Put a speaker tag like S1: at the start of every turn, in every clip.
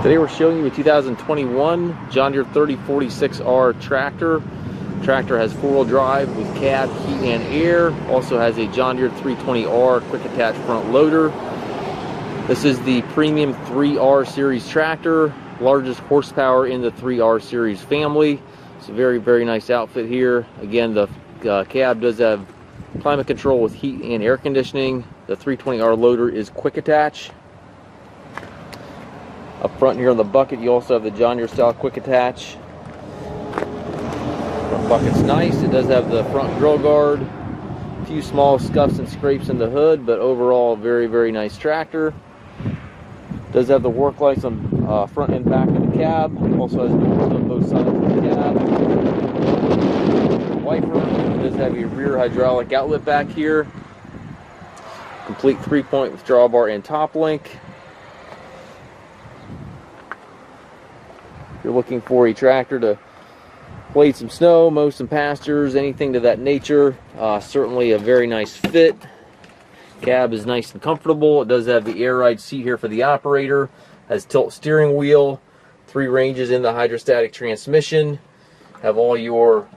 S1: Today we're showing you a 2021 John Deere 3046R tractor. Tractor has four-wheel drive with cab, heat and air. Also has a John Deere 320R quick attach front loader. This is the premium 3R series tractor, largest horsepower in the 3R series family. It's a very, very nice outfit here. Again, the cab does have climate control with heat and air conditioning. The 320R loader is quick attach. Up front here on the bucket, you also have the John Deere style quick attach. Front bucket's nice. It does have the front grill guard. A few small scuffs and scrapes in the hood, but overall, very, very nice tractor. Does have the work lights on front and back of the cab. Also has doors on both sides of the cab. Wiper. It does have a rear hydraulic outlet back here. Complete 3-point with drawbar and top link. If you're looking for a tractor to blade some snow, mow some pastures, anything to that nature, certainly a very nice fit. Cab is nice and comfortable. It does have the air ride seat here for the operator. Has tilt steering wheel, 3 ranges in the hydrostatic transmission. Have all your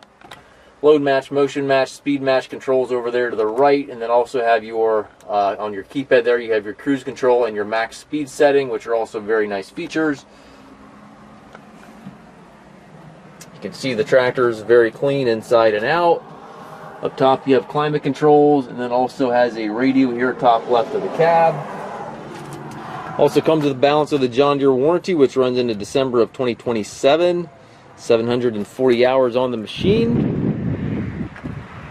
S1: load match, motion match, speed match controls over there to the right, and then also have your on your keypad there you have your cruise control and your max speed setting, which are also very nice features. You can see the tractor is very clean inside and out. Up top you have climate controls, and then also has a radio here top left of the cab. Also comes with the balance of the John Deere warranty, which runs into December of 2027. 740 hours on the machine.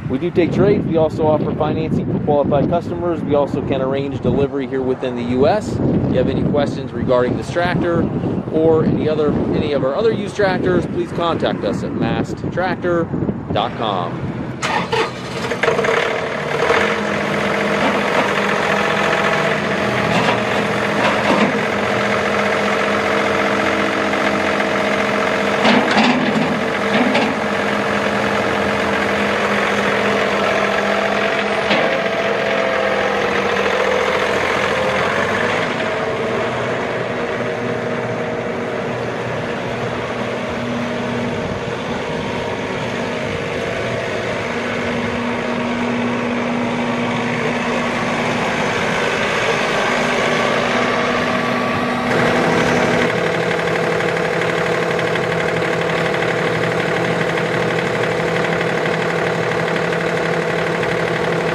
S1: We do take trades. We also offer financing for qualified customers. We also can arrange delivery here within the U.S. If you have any questions regarding this tractor or any of our other used tractors, please contact us at masttractor.com.